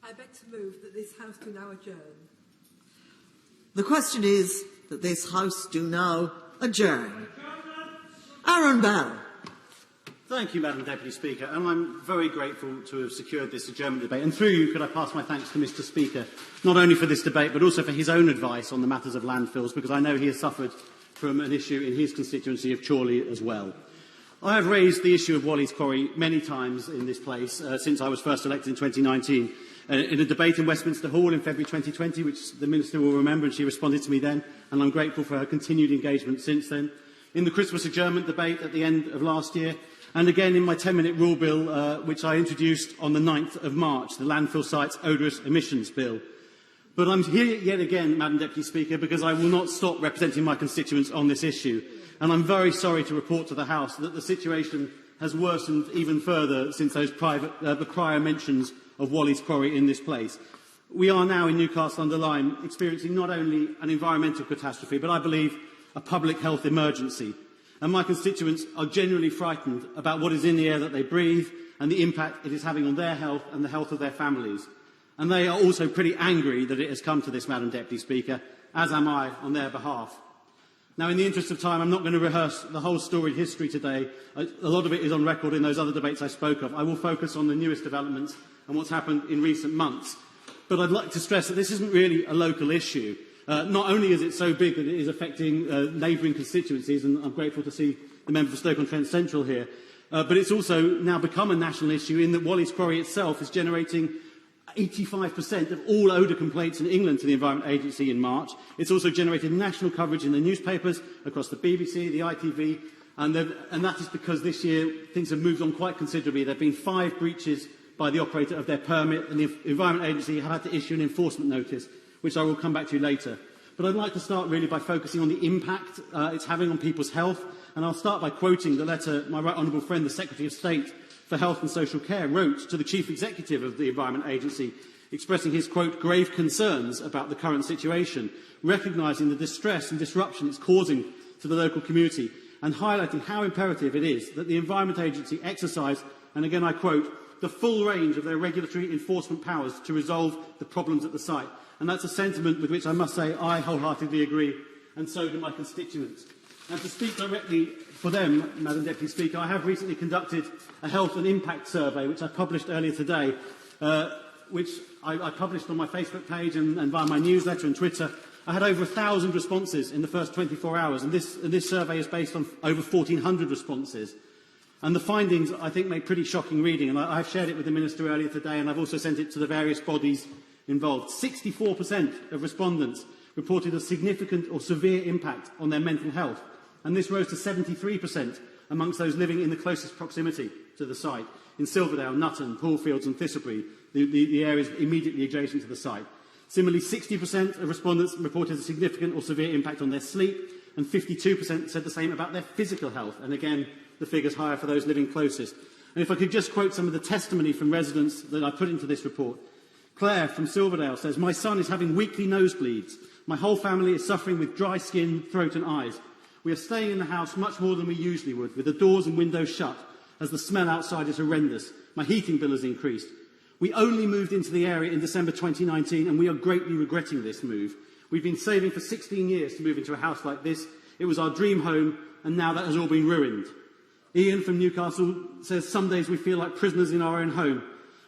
I beg to move that this House do now adjourn. The question is that this House do now adjourn. Aaron Bell. Thank you, Madam Deputy Speaker, and I'm very grateful to have secured this adjournment debate. And through you, could I pass my thanks to Mr Speaker, not only for this debate, but also for his own advice on the matters of landfills, because I know he has suffered from an issue in his constituency of Chorley as well. I have raised the issue of Walleys Quarry many times in this place since I was first elected in 2019. In a debate in Westminster Hall in February 2020, which the Minister will remember, and she responded to me then, and I'm grateful for her continued engagement since then. In the Christmas adjournment debate at the end of last year, and again in my 10-minute rule bill, which I introduced on the 9th of March, the Landfill Sites Odorous Emissions Bill. But I'm here yet again, Madam Deputy Speaker, because I will not stop representing my constituents on this issue. And I'm very sorry to report to the House that the situation has worsened even further since those the prior mentions of Walleys Quarry in this place. We are now in Newcastle Under Lyme experiencing not only an environmental catastrophe, but I believe a public health emergency. And my constituents are genuinely frightened about what is in the air that they breathe and the impact it is having on their health and the health of their families. And they are also pretty angry that it has come to this, Madam Deputy Speaker, as am I on their behalf. Now, in the interest of time, I'm not going to rehearse the whole storied history today. A lot of it is on record in those other debates I spoke of. I will focus on the newest developments and what's happened in recent months. But I'd like to stress that this isn't really a local issue. Not only is it so big that it is affecting neighbouring constituencies, and I'm grateful to see the member for Stoke-on-Trent Central here, but it's also now become a national issue in that Walleys Quarry itself is generating 85% of all odour complaints in England to the Environment Agency in March. It's also generated national coverage in the newspapers, across the BBC, the ITV, and that is because this year things have moved on quite considerably. There have been 5 breaches by the operator of their permit, and the Environment Agency have had to issue an enforcement notice, which I will come back to later. But I'd like to start really by focusing on the impact it's having on people's health, and I'll start by quoting the letter my right honourable friend, the Secretary of State for Health and Social Care, wrote to the Chief Executive of the Environment Agency, expressing his, quote, grave concerns about the current situation, recognising the distress and disruption it's causing to the local community, and highlighting how imperative it is that the Environment Agency exercise, and again I quote, the full range of their regulatory enforcement powers to resolve the problems at the site. And that's a sentiment with which I must say I wholeheartedly agree, and so do my constituents. And to speak directly for them, Madam Deputy Speaker, I have recently conducted a health and impact survey, which I published earlier today, which I published on my Facebook page and via my newsletter and Twitter. I had over 1,000 responses in the first 24 hours, and this survey is based on over 1,400 responses. And the findings, I think, make pretty shocking reading, and I've shared it with the Minister earlier today, and I've also sent it to the various bodies involved. 64% of respondents reported a significant or severe impact on their mental health, and this rose to 73% amongst those living in the closest proximity to the site, in Silverdale, Nutton, Poolfields and Thistlebury, the areas immediately adjacent to the site. Similarly, 60% of respondents reported a significant or severe impact on their sleep, and 52% said the same about their physical health, and again, the figures higher for those living closest. And if I could just quote some of the testimony from residents that I put into this report. Claire from Silverdale says, my son is having weekly nosebleeds. My whole family is suffering with dry skin, throat and eyes. We are staying in the house much more than we usually would, with the doors and windows shut, as the smell outside is horrendous. My heating bill has increased. We only moved into the area in December 2019, and we are greatly regretting this move. We've been saving for 16 years to move into a house like this. It was our dream home, and now that has all been ruined. Ian from Newcastle says, some days we feel like prisoners in our own home.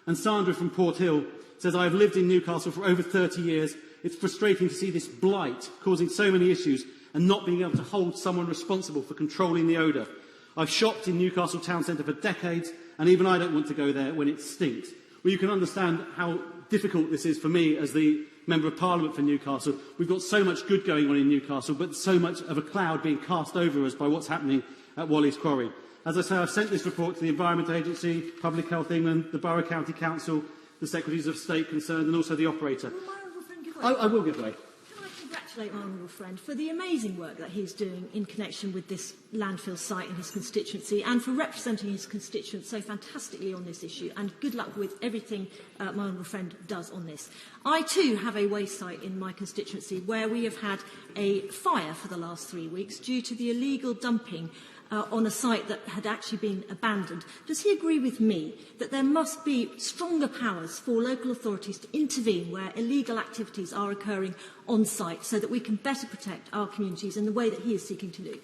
And Sandra from Port Hill says, I have lived in Newcastle for over 30 years. It's frustrating to see this blight causing so many issues and not being able to hold someone responsible for controlling the odour. I've shopped in Newcastle town centre for decades, and even I don't want to go there when it stinks. Well, you can understand how difficult this is for me as the Member of Parliament for Newcastle. We've got so much good going on in Newcastle, but so much of a cloud being cast over us by what's happening at Walleys Quarry. As I say, I've sent this report to the Environment Agency, Public Health England, the Borough County Council, the Secretaries of State concerned, and also the operator. Will my honourable friend give way? I will give way. Can I congratulate my honourable friend for the amazing work that he's doing in connection with this landfill site in his constituency, and for representing his constituents so fantastically on this issue, and good luck with everything my honourable friend does on this. I too have a waste site in my constituency where we have had a fire for the last 3 weeks due to the illegal dumping on a site that had actually been abandoned. Does he agree with me that there must be stronger powers for local authorities to intervene where illegal activities are occurring on site so that we can better protect our communities in the way that he is seeking to do?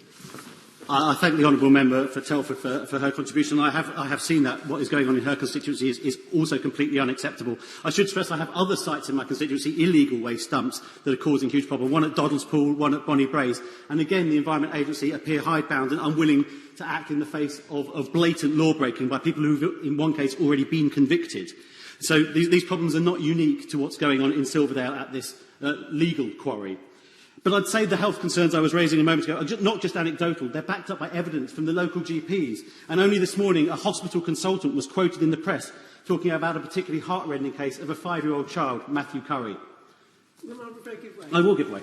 I thank the honourable member for Telford for her contribution. I have seen that what is going on in her constituency is also completely unacceptable. I should stress I have other sites in my constituency, illegal waste dumps, that are causing huge problems. One at Doddles Pool, one at Bonnie Braes. And again, the Environment Agency appear hidebound and unwilling to act in the face of blatant law breaking by people who have, in one case, already been convicted. So these problems are not unique to what's going on in Silverdale at this legal quarry. But I'd say the health concerns I was raising a moment ago are not just anecdotal, they're backed up by evidence from the local GPs. And only this morning, a hospital consultant was quoted in the press talking about a particularly heart-rending case of a 5-year-old child, Matthew Curry. I will give way.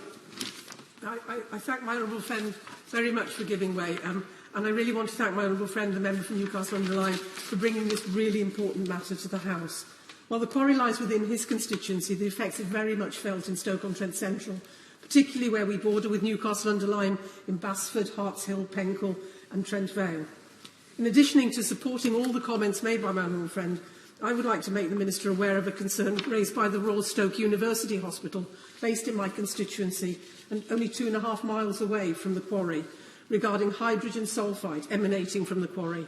I thank my honourable friend very much for giving way. And I really want to thank my honourable friend, the member from Newcastle Under Lyme, for bringing this really important matter to the House. While the quarry lies within his constituency, the effects are very much felt in Stoke-on-Trent Central, particularly where we border with Newcastle Under Lyme in Basford, Harts Hill, Penkhull and Trent Vale. In addition to supporting all the comments made by my honourable friend, I would like to make the Minister aware of a concern raised by the Royal Stoke University Hospital, based in my constituency and only 2.5 miles away from the quarry, regarding hydrogen sulphide emanating from the quarry,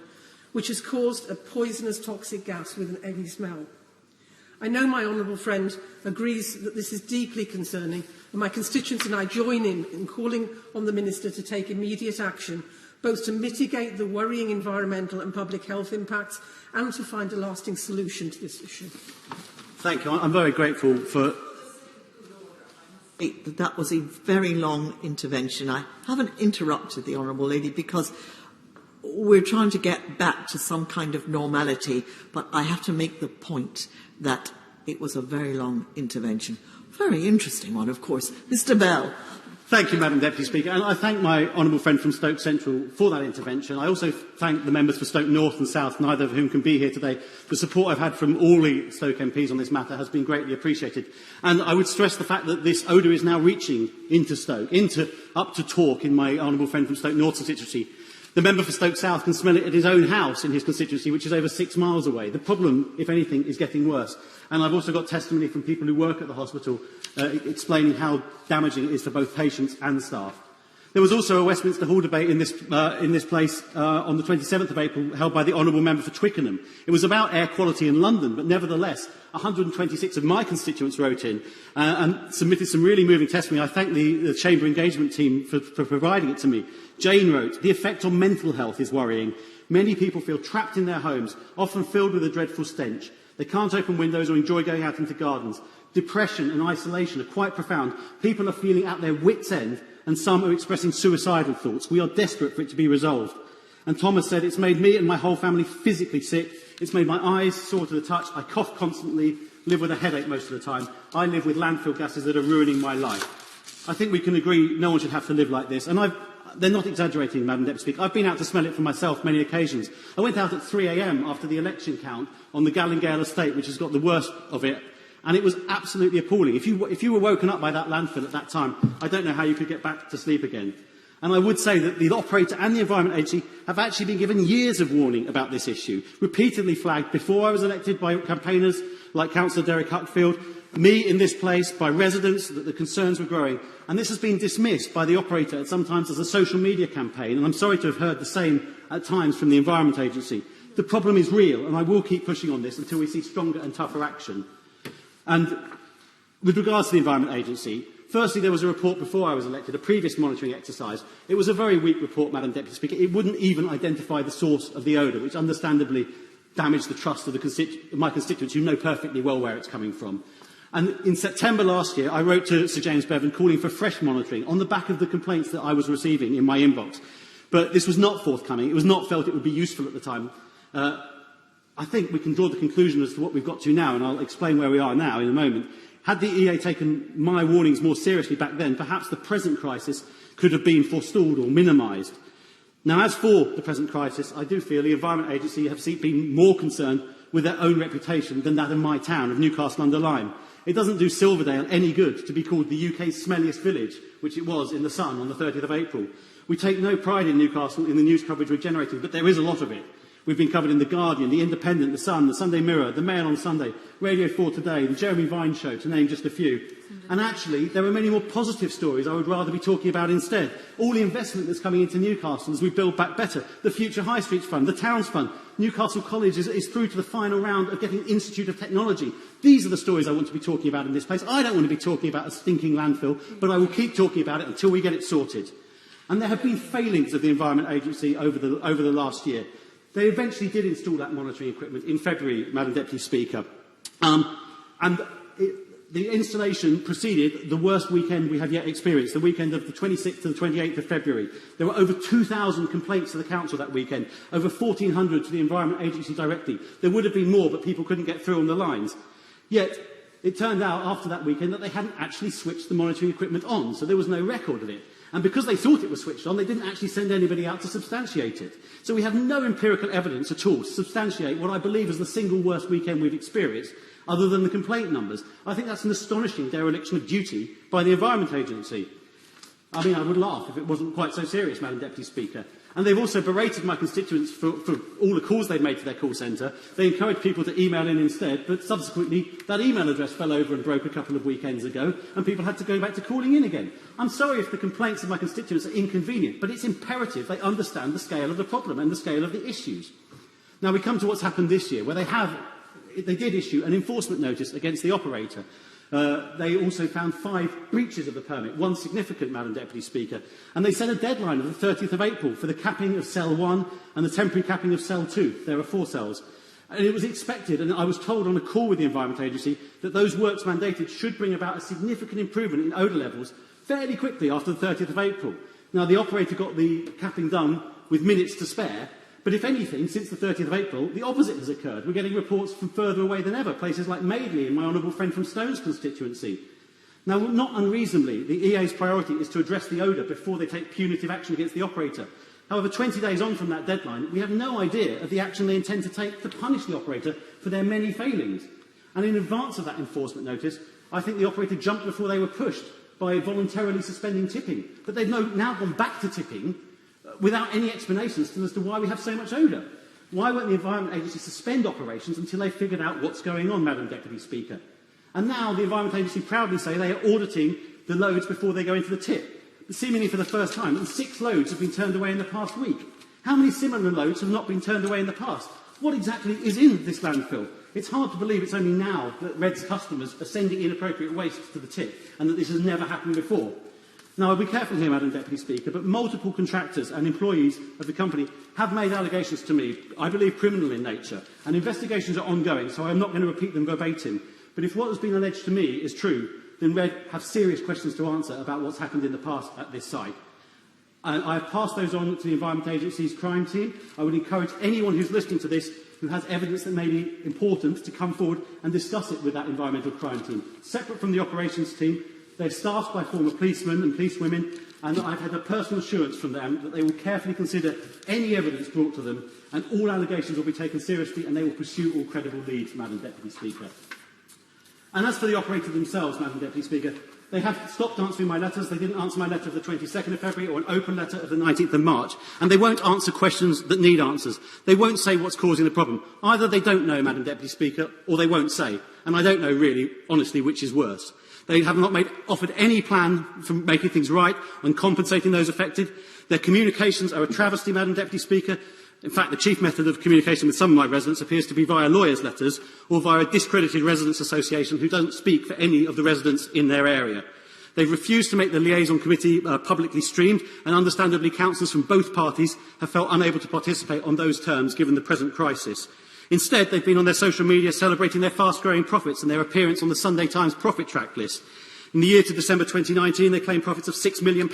which has caused a poisonous toxic gas with an eggy smell. I know my honourable friend agrees that this is deeply concerning, and my constituents and I join in calling on the Minister to take immediate action, both to mitigate the worrying environmental and public health impacts and to find a lasting solution to this issue. Thank you. I'm very grateful for... That was a very long intervention. I haven't interrupted the Honourable Lady because we're trying to get back to some kind of normality, but I have to make the point that it was a very long intervention. Very interesting one, of course. Mr. Bell. Thank you, Madam Deputy Speaker. And I thank my honourable friend from Stoke Central for that intervention. I also thank the members for Stoke North and South, neither of whom can be here today. The support I've had from all the Stoke MPs on this matter has been greatly appreciated. And I would stress the fact that this odour is now reaching into Stoke, up to Torque in my honourable friend from Stoke North constituency. The member for Stoke South can smell it at his own house in his constituency, which is over 6 miles away. The problem, if anything, is getting worse. And I've also got testimony from people who work at the hospital explaining how damaging it is for both patients and staff. There was also a Westminster Hall debate in this place on the 27th of April, held by the honourable member for Twickenham. It was about air quality in London, but nevertheless, 126 of my constituents wrote in and submitted some really moving testimony. I thank the Chamber engagement team for providing it to me. Jane wrote, "The effect on mental health is worrying. Many people feel trapped in their homes, often filled with a dreadful stench. They can't open windows or enjoy going out into gardens. Depression and isolation are quite profound. People are feeling at their wits' end, and some are expressing suicidal thoughts. We are desperate for it to be resolved." And Thomas said, "It's made me and my whole family physically sick. It's made my eyes sore to the touch. I cough constantly, live with a headache most of the time. I live with landfill gases that are ruining my life." I think we can agree no one should have to live like this. And they're not exaggerating, Madam Deputy Speaker. I've been out to smell it for myself many occasions. I went out at 3 a.m. after the election count on the Gallingale estate, which has got the worst of it, and it was absolutely appalling. If you were woken up by that landfill at that time, I don't know how you could get back to sleep again. And I would say that the operator and the Environment Agency have actually been given years of warning about this issue, repeatedly flagged before I was elected by campaigners like Councillor Derek Huckfield, me in this place, by residents, that the concerns were growing. And this has been dismissed by the operator sometimes as a social media campaign, and I'm sorry to have heard the same at times from the Environment Agency. The problem is real, and I will keep pushing on this until we see stronger and tougher action. And with regards to the Environment Agency, firstly, there was a report before I was elected, a previous monitoring exercise. It was a very weak report, Madam Deputy Speaker. It wouldn't even identify the source of the odour, which understandably damaged the trust of my constituents, who know perfectly well where it's coming from. And in September last year, I wrote to Sir James Bevan calling for fresh monitoring on the back of the complaints that I was receiving in my inbox. But this was not forthcoming. It was not felt it would be useful at the time. I think we can draw the conclusion as to what we've got to now, and I'll explain where we are now in a moment. Had the EA taken my warnings more seriously back then, perhaps the present crisis could have been forestalled or minimised. Now, as for the present crisis, I do feel the Environment Agency have been more concerned with their own reputation than that of my town of Newcastle Under Lyme. It doesn't do Silverdale any good to be called the UK's smelliest village, which it was in the Sun on the 30th of April. We take no pride in Newcastle in the news coverage we're generating, but there is a lot of it. We've been covered in The Guardian, The Independent, The Sun, The Sunday Mirror, The Mail on Sunday, Radio 4 Today, The Jeremy Vine Show, to name just a few. And actually, there are many more positive stories I would rather be talking about instead. All the investment that's coming into Newcastle as we build back better, the Future High Streets Fund, the Towns Fund. Newcastle College is through to the final round of getting Institute of Technology. These are the stories I want to be talking about in this place. I don't want to be talking about a stinking landfill, but I will keep talking about it until we get it sorted. And there have been failings of the Environment Agency over the last year. They eventually did install that monitoring equipment in February, Madam Deputy Speaker. The installation preceded the worst weekend we have yet experienced, the weekend of the 26th to the 28th of February. There were over 2,000 complaints to the Council that weekend, over 1,400 to the Environment Agency directly. There would have been more, but people couldn't get through on the lines. Yet, it turned out after that weekend that they hadn't actually switched the monitoring equipment on, so there was no record of it. And because they thought it was switched on, they didn't actually send anybody out to substantiate it. So we have no empirical evidence at all to substantiate what I believe is the single worst weekend we've experienced, other than the complaint numbers. I think that's an astonishing dereliction of duty by the Environment Agency. I mean, I would laugh if it wasn't quite so serious, Madam Deputy Speaker. And they've also berated my constituents for all the calls they've made to their call centre. They encouraged people to email in instead, but subsequently that email address fell over and broke a couple of weekends ago, and people had to go back to calling in again. I'm sorry if the complaints of my constituents are inconvenient, but it's imperative they understand the scale of the problem and the scale of the issues. Now we come to what's happened this year, where they did issue an enforcement notice against the operator. They also found 5 breaches of the permit, one significant, Madam Deputy Speaker, and they set a deadline of the 30th of April for the capping of cell 1 and the temporary capping of cell 2. There are 4 cells. And it was expected, and I was told on a call with the Environment Agency, that those works mandated should bring about a significant improvement in odour levels fairly quickly after the 30th of April. Now, the operator got the capping done with minutes to spare, but if anything, since the 30th of April, the opposite has occurred. We're getting reports from further away than ever, places like Madeley and my honourable friend from Stone's constituency. Now, not unreasonably, the EA's priority is to address the odour before they take punitive action against the operator. However, 20 days on from that deadline, we have no idea of the action they intend to take to punish the operator for their many failings. And in advance of that enforcement notice, I think the operator jumped before they were pushed by voluntarily suspending tipping. But they've now gone back to tipping without any explanations as to why we have so much odour. Why won't the Environment Agency suspend operations until they've figured out what's going on, Madam Deputy Speaker? And now the Environment Agency proudly say they are auditing the loads before they go into the tip. But seemingly for the first time, and 6 loads have been turned away in the past week. How many similar loads have not been turned away in the past? What exactly is in this landfill? It's hard to believe it's only now that Red's customers are sending inappropriate waste to the tip, and that this has never happened before. Now, I'll be careful here, Madam Deputy Speaker, but multiple contractors and employees of the company have made allegations to me, I believe criminal in nature, and investigations are ongoing, so I'm not going to repeat them verbatim. But if what has been alleged to me is true, then Red have serious questions to answer about what's happened in the past at this site. I have passed those on to the Environment Agency's crime team. I would encourage anyone who's listening to this who has evidence that may be important to come forward and discuss it with that environmental crime team. Separate from the operations team, they're staffed by former policemen and policewomen, and I've had a personal assurance from them that they will carefully consider any evidence brought to them, and all allegations will be taken seriously, and they will pursue all credible leads, Madam Deputy Speaker. And as for the operator themselves, Madam Deputy Speaker, they have stopped answering my letters. They didn't answer my letter of the 22nd of February or an open letter of the 19th of March. And they won't answer questions that need answers. They won't say what's causing the problem. Either they don't know, Madam Deputy Speaker, or they won't say. And I don't know really, honestly, which is worse. They have not offered any plan for making things right and compensating those affected. Their communications are a travesty, Madam Deputy Speaker. In fact, the chief method of communication with some of my residents appears to be via lawyers' letters or via a discredited residents' association who doesn't speak for any of the residents in their area. They've refused to make the liaison committee publicly streamed, and understandably councillors from both parties have felt unable to participate on those terms given the present crisis. Instead, they've been on their social media celebrating their fast-growing profits and their appearance on the Sunday Times profit track list. In the year to December 2019, they claimed profits of £6 million.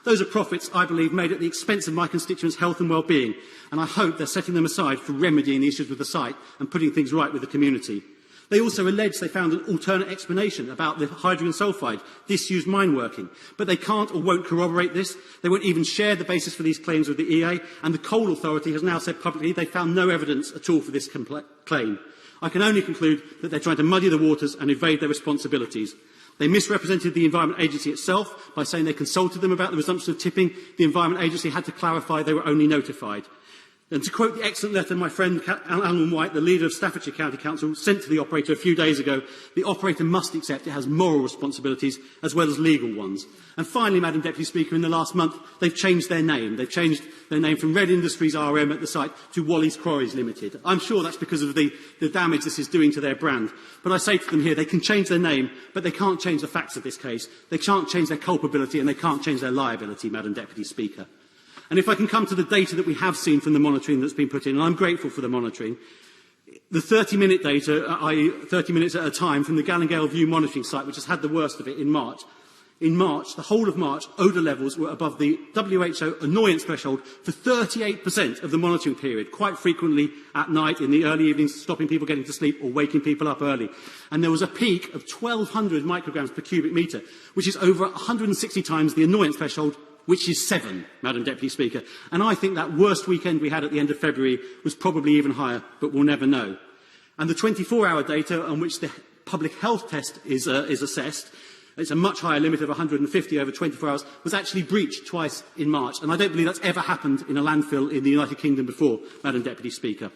Those are profits, I believe, made at the expense of my constituents' health and well-being, and I hope they're setting them aside for remedying the issues with the site and putting things right with the community. They also allege they found an alternate explanation about the hydrogen sulphide, disused mine working, but they can't or won't corroborate this. They won't even share the basis for these claims with the EA, and the Coal Authority has now said publicly they found no evidence at all for this claim. I can only conclude that they're trying to muddy the waters and evade their responsibilities. They misrepresented the Environment Agency itself by saying they consulted them about the resumption of tipping. The Environment Agency had to clarify they were only notified. And to quote the excellent letter my friend Alan White, the leader of Staffordshire County Council, sent to the operator a few days ago, the operator must accept it has moral responsibilities as well as legal ones. And finally, Madam Deputy Speaker, in the last month, they've changed their name. They've changed their name from Red Industries RM at the site to Walleys Quarries Limited. I'm sure that's because of the damage this is doing to their brand. But I say to them here, they can change their name, but they can't change the facts of this case. They can't change their culpability and they can't change their liability, Madam Deputy Speaker. And if I can come to the data that we have seen from the monitoring that's been put in, and I'm grateful for the monitoring, the 30-minute data, i.e. 30 minutes at a time, from the Gallingale View monitoring site, which has had the worst of it in March, the whole of March, odour levels were above the WHO annoyance threshold for 38% of the monitoring period, quite frequently at night, in the early evenings, stopping people getting to sleep or waking people up early. And there was a peak of 1,200 micrograms per cubic metre, which is over 160 times the annoyance threshold, which is 7, Madam Deputy Speaker. And I think that worst weekend we had at the end of February was probably even higher, but we'll never know. And the 24-hour data on which the public health test is assessed, it's a much higher limit of 150 over 24 hours, was actually breached twice in March. And I don't believe that's ever happened in a landfill in the United Kingdom before, Madam Deputy Speaker.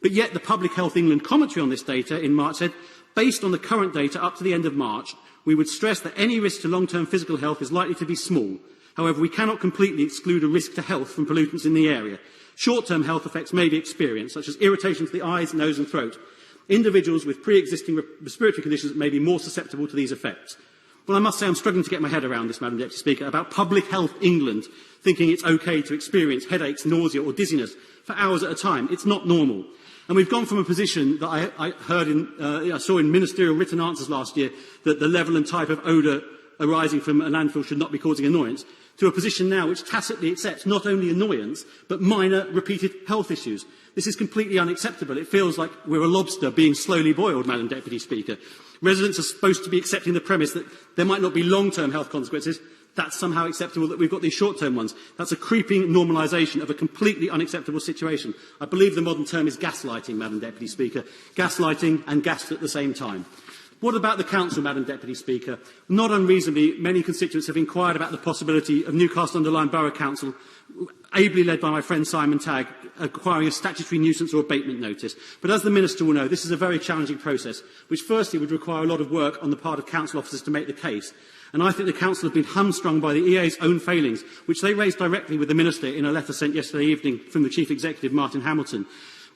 But yet the Public Health England commentary on this data in March said, based on the current data up to the end of March, we would stress that any risk to long-term physical health is likely to be small. However, we cannot completely exclude a risk to health from pollutants in the area. Short-term health effects may be experienced, such as irritation to the eyes, nose and throat. Individuals with pre-existing respiratory conditions may be more susceptible to these effects. Well, I must say I'm struggling to get my head around this, Madam Deputy Speaker, about Public Health England thinking it's okay to experience headaches, nausea or dizziness for hours at a time. It's not normal. And we've gone from a position that I saw in ministerial written answers last year, that the level and type of odour arising from a landfill should not be causing annoyance, to a position now which tacitly accepts not only annoyance, but minor repeated health issues. This is completely unacceptable. It feels like we're a lobster being slowly boiled, Madam Deputy Speaker. Residents are supposed to be accepting the premise that there might not be long-term health consequences. That's somehow acceptable that we've got these short-term ones. That's a creeping normalisation of a completely unacceptable situation. I believe the modern term is gaslighting, Madam Deputy Speaker. Gaslighting and gassed at the same time. What about the Council, Madam Deputy Speaker? Not unreasonably, many constituents have inquired about the possibility of Newcastle Under Lyme Borough Council, ably led by my friend Simon Tagg, acquiring a statutory nuisance or abatement notice. But as the Minister will know, this is a very challenging process, which firstly would require a lot of work on the part of Council officers to make the case. And I think the Council have been hamstrung by the EA's own failings, which they raised directly with the Minister in a letter sent yesterday evening from the Chief Executive, Martin Hamilton.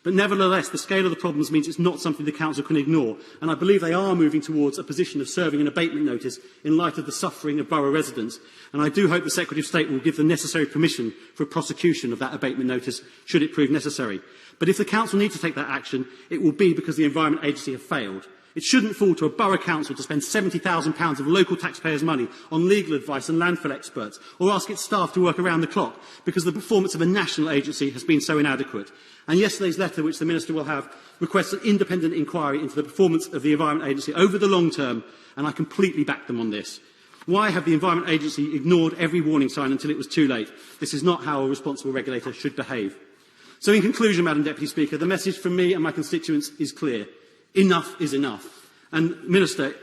But nevertheless, the scale of the problems means it's not something the Council can ignore, and I believe they are moving towards a position of serving an abatement notice in light of the suffering of borough residents. And I do hope the Secretary of State will give the necessary permission for a prosecution of that abatement notice, should it prove necessary. But if the Council needs to take that action, it will be because the Environment Agency have failed. It shouldn't fall to a borough council to spend £70,000 of local taxpayers' money on legal advice and landfill experts, or ask its staff to work around the clock because the performance of a national agency has been so inadequate. And yesterday's letter, which the Minister will have, requests an independent inquiry into the performance of the Environment Agency over the long term, and I completely back them on this. Why have the Environment Agency ignored every warning sign until it was too late? This is not how a responsible regulator should behave. So in conclusion, Madam Deputy Speaker, the message from me and my constituents is clear. Enough is enough. And, Minister,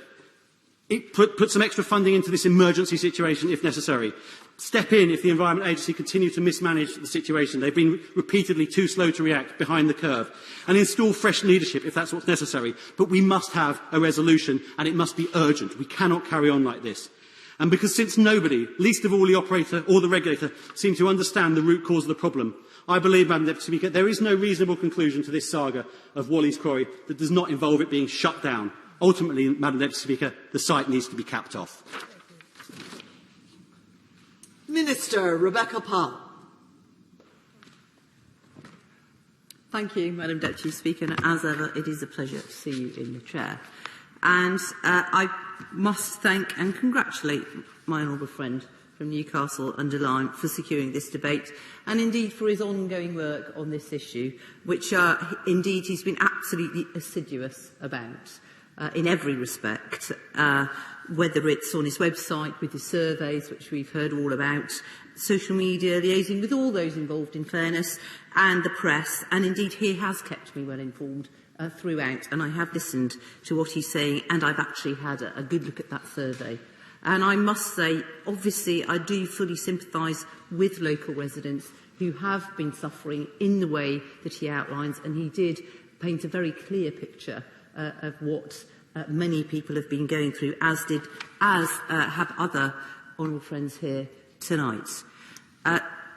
put some extra funding into this emergency situation if necessary. Step in if the Environment Agency continue to mismanage the situation. They've been repeatedly too slow to react behind the curve. And install fresh leadership if that's what's necessary. But we must have a resolution, and it must be urgent. We cannot carry on like this. And because since nobody, least of all the operator or the regulator, seem to understand the root cause of the problem, I believe, Madam Deputy Speaker, there is no reasonable conclusion to this saga of Walleys Quarry that does not involve it being shut down. Ultimately, Madam Deputy Speaker, the site needs to be capped off. Minister Rebecca Powell. Thank you, Madam Deputy Speaker. And as ever, it is a pleasure to see you in the chair. And I must thank and congratulate my honourable friend from Newcastle Under Lyme for securing this debate, and indeed for his ongoing work on this issue, which indeed he's been absolutely assiduous about in every respect, whether it's on his website with his surveys, which we've heard all about, social media, liaising with all those involved in fairness, and the press, and indeed he has kept me well informed throughout, and I have listened to what he's saying, and I've actually had a good look at that survey. And I must say, obviously, I do fully sympathise with local residents who have been suffering in the way that he outlines, and he did paint a very clear picture of what many people have been going through, as have other honourable friends here tonight.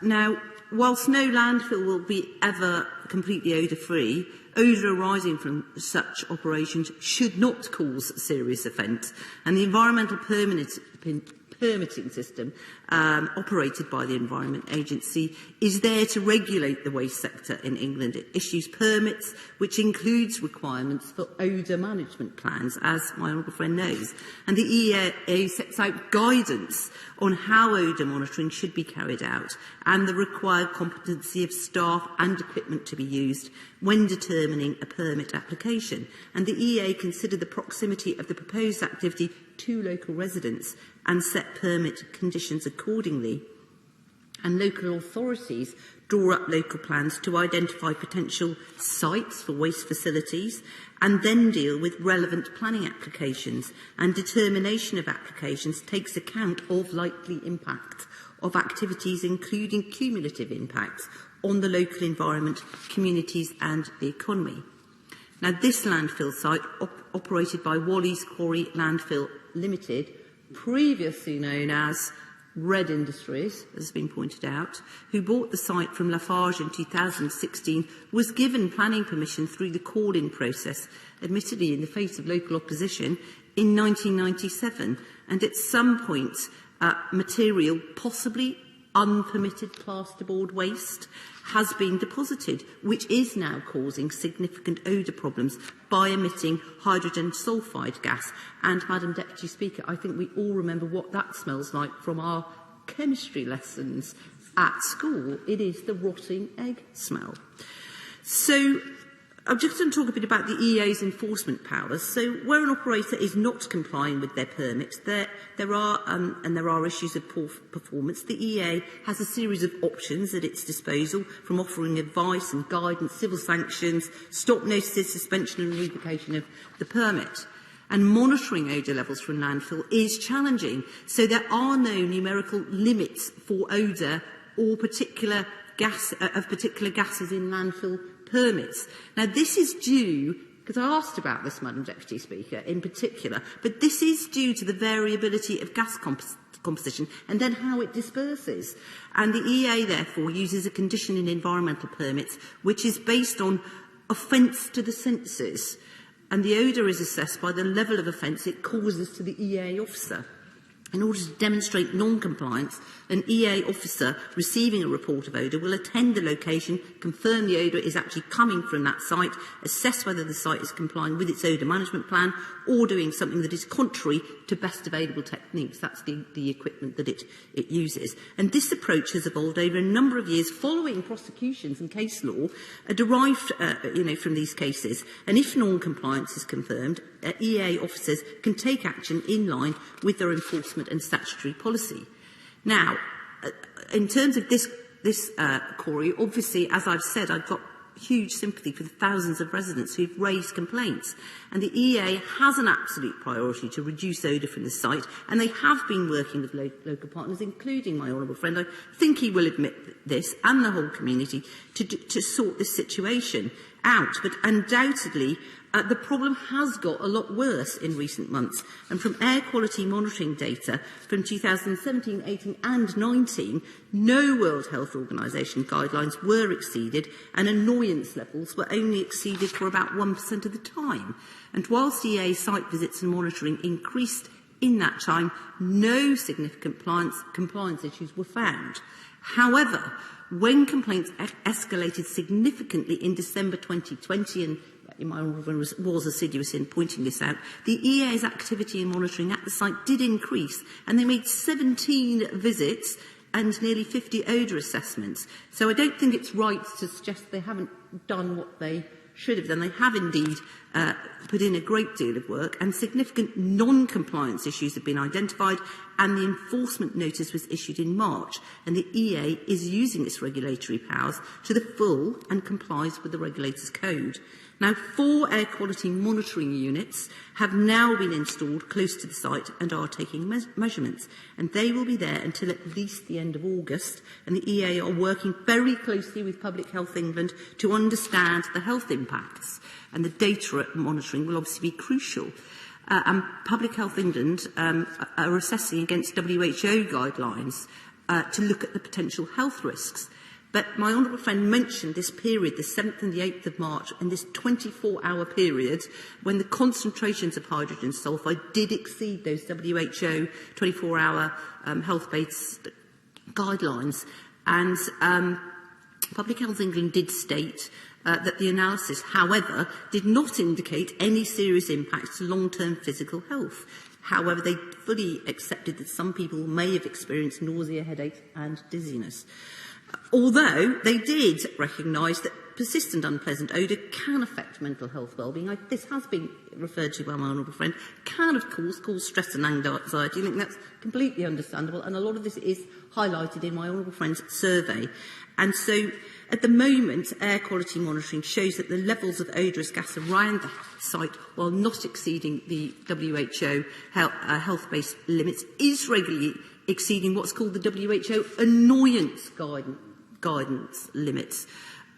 Now, whilst no landfill will be ever completely odour-free, odour arising from such operations should not cause serious offence, and the environmental permitting system operated by the Environment Agency is there to regulate the waste sector in England. It issues permits, which includes requirements for odour management plans, as my honourable friend knows. And the EA sets out guidance on how odour monitoring should be carried out and the required competency of staff and equipment to be used when determining a permit application. And the EA consider the proximity of the proposed activity to local residents and set permit conditions accordingly. And local authorities draw up local plans to identify potential sites for waste facilities and then deal with relevant planning applications. And determination of applications takes account of likely impact of activities, including cumulative impacts on the local environment, communities and the economy. Now, this landfill site, operated by Walleys Quarry Landfill Limited, previously known as Red Industries, as has been pointed out, who bought the site from Lafarge in 2016, was given planning permission through the call-in process, admittedly in the face of local opposition, in 1997. And at some point, material, possibly unpermitted plasterboard waste, has been deposited, which is now causing significant odour problems by emitting hydrogen sulphide gas. And, Madam Deputy Speaker, I think we all remember what that smells like from our chemistry lessons at school. It is the rotting egg smell. So, I'm just going to talk a bit about the EA's enforcement powers. So, where an operator is not complying with their permits, there are issues of poor performance. The EA has a series of options at its disposal, from offering advice and guidance, civil sanctions, stop notices, suspension and revocation of the permit. And monitoring odour levels from landfill is challenging, so there are no numerical limits for odour or particular gases in landfill permits. Now, this is due, because I asked about this, Madam Deputy Speaker, in particular, but this is due to the variability of gas composition and then how it disperses. And the EA, therefore, uses a condition in environmental permits which is based on offence to the senses, and the odour is assessed by the level of offence it causes to the EA officer. In order to demonstrate non-compliance, an EA officer receiving a report of odour will attend the location, confirm the odour is actually coming from that site, assess whether the site is complying with its odour management plan or doing something that is contrary to best available techniques. That's the equipment that it uses. And this approach has evolved over a number of years following prosecutions and case law derived from these cases. And if non-compliance is confirmed, EA officers can take action in line with their enforcement and statutory policy. Now, in terms of this Quarry, obviously, as I've said, I've got huge sympathy for the thousands of residents who've raised complaints. And the EA has an absolute priority to reduce odour from the site, and they have been working with local partners, including my honourable friend. I think he will admit this, and the whole community, to sort this situation out. But undoubtedly, the problem has got a lot worse in recent months. And from air quality monitoring data from 2017, 18 and 19, no World Health Organisation guidelines were exceeded, and annoyance levels were only exceeded for about 1% of the time. And whilst EA site visits and monitoring increased in that time, no significant compliance issues were found. However, when complaints escalated significantly in December 2020, and my honourable was assiduous in pointing this out, the EA's activity in monitoring at the site did increase, and they made 17 visits and nearly 50 odour assessments. So I don't think it's right to suggest they haven't done what they should have done. They have indeed put in a great deal of work, and significant non-compliance issues have been identified, and the enforcement notice was issued in March, and the EA is using its regulatory powers to the full and complies with the regulator's code. Now, 4 air quality monitoring units have now been installed close to the site and are taking measurements, and they will be there until at least the end of August, and the EA are working very closely with Public Health England to understand the health impacts, and the data monitoring will obviously be crucial. And Public Health England are assessing against WHO guidelines to look at the potential health risks. But my honourable friend mentioned this period, the 7th and the 8th of March, and this 24-hour period when the concentrations of hydrogen sulphide did exceed those WHO 24-hour health-based guidelines. And Public Health England did state that the analysis, however, did not indicate any serious impacts to long-term physical health. However, they fully accepted that some people may have experienced nausea, headaches and dizziness. Although they did recognise that persistent unpleasant odour can affect mental health well-being. This has been referred to by my honourable friend, can of course cause stress and anxiety. I think that's completely understandable, and a lot of this is highlighted in my honourable friend's survey. And so at the moment, air quality monitoring shows that the levels of odorous gas around the site, while not exceeding the WHO health-based limits, is regularly exceeding what's called the WHO annoyance guidance limits.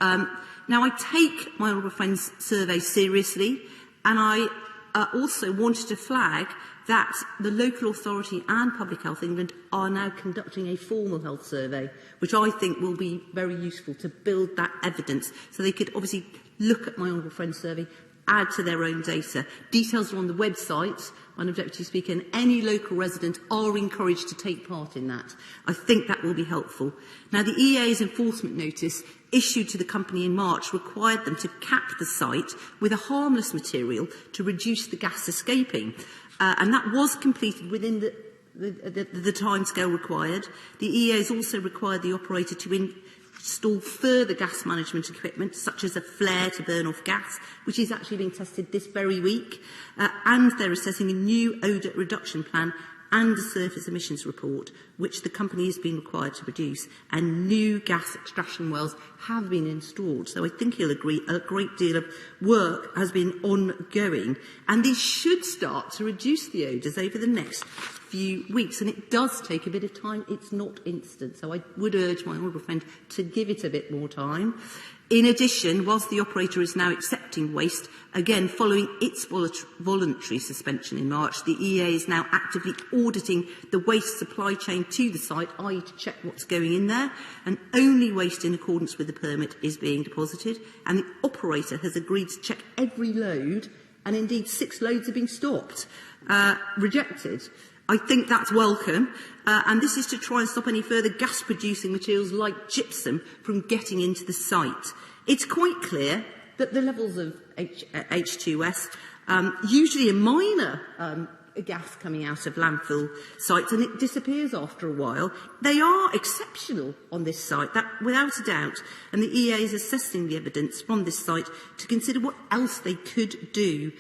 Now, I take my honourable friend's survey seriously, and I also wanted to flag that the local authority and Public Health England are now conducting a formal health survey, which I think will be very useful to build that evidence, so they could obviously look at my honourable friend's survey, add to their own data. Details are on the website, Madam Deputy Speaker, and any local resident are encouraged to take part in that. I think that will be helpful. Now, the EA's enforcement notice issued to the company in March required them to cap the site with a harmless material to reduce the gas escaping, and that was completed within the timescale required. The EA has also required the operator to install further gas management equipment, such as a flare to burn off gas, which is actually being tested this very week, and they're assessing a new odour reduction plan and a surface emissions report, which the company has been required to produce, and new gas extraction wells have been installed. So I think he'll agree a great deal of work has been ongoing, and these should start to reduce the odours over the next few weeks. And it does take a bit of time. It's not instant. So I would urge my honourable friend to give it a bit more time. In addition, whilst the operator is now accepting waste, again following its voluntary suspension in March, the EA is now actively auditing the waste supply chain to the site, i.e. to check what's going in there, and only waste in accordance with the permit is being deposited, and the operator has agreed to check every load, and indeed 6 loads have been stopped, rejected. I think that's welcome, and this is to try and stop any further gas-producing materials like gypsum from getting into the site. It's quite clear that the levels of H2S, usually a minor gas coming out of landfill sites, and it disappears after a while, they are exceptional on this site, that without a doubt, and the EA is assessing the evidence from this site to consider what else they could do.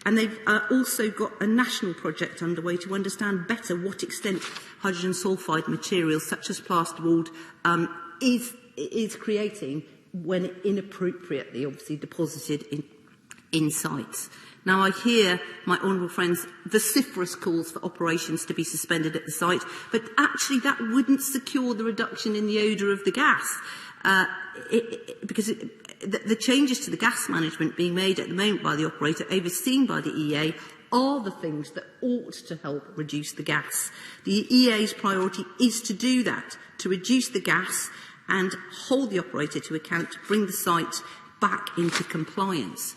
And they've also got a national project underway to understand better what extent hydrogen sulphide materials, such as plasterboard, is creating when inappropriately, obviously, deposited in sites. Now, I hear my honourable friends' vociferous calls for operations to be suspended at the site, but actually that wouldn't secure the reduction in the odour of the gas, because the changes to the gas management being made at the moment by the operator, overseen by the EA, are the things that ought to help reduce the gas. The EA's priority is to do that, to reduce the gas and hold the operator to account to bring the site back into compliance.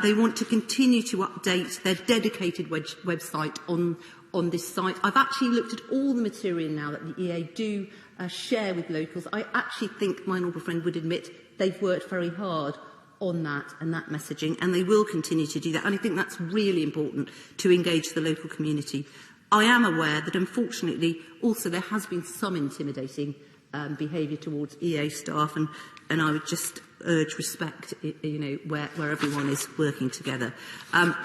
They want to continue to update their dedicated website on this site. I've actually looked at all the material now that the EA do share with locals. I actually think my honourable friend would admit they've worked very hard on that and that messaging, and they will continue to do that. And I think that's really important to engage the local community. I am aware that, unfortunately, also there has been some intimidating behaviour towards EA staff, and I would just urge respect, where everyone is working together. I'm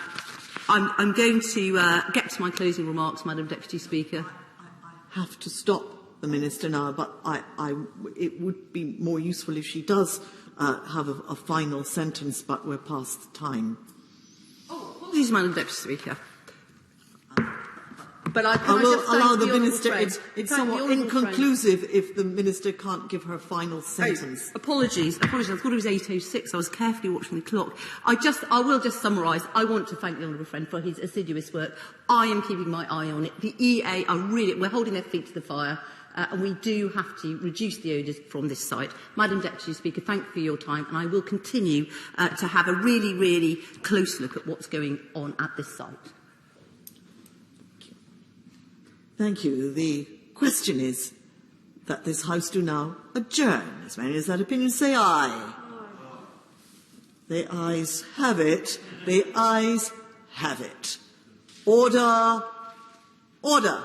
going to get to my closing remarks, Madam Deputy Speaker. I have to stop the Minister now, but it would be more useful if she does have a final sentence, but we're past time. Oh, apologies, Madam Deputy Speaker. But I will allow the Minister. Friend. It's somewhat inconclusive if the Minister can't give her final sentence. Oh, apologies. I thought it was 8:06. I was carefully watching the clock. I will just summarise. I want to thank the honourable friend for his assiduous work. I am keeping my eye on it. The EA are we're holding their feet to the fire. And we do have to reduce the odours from this site. Madam Deputy Speaker, thank you for your time, and I will continue to have a really, really close look at what's going on at this site. Thank you. The question is that this House do now adjourn. As many as that opinion say aye. The ayes have it. The ayes have it. Order. Order.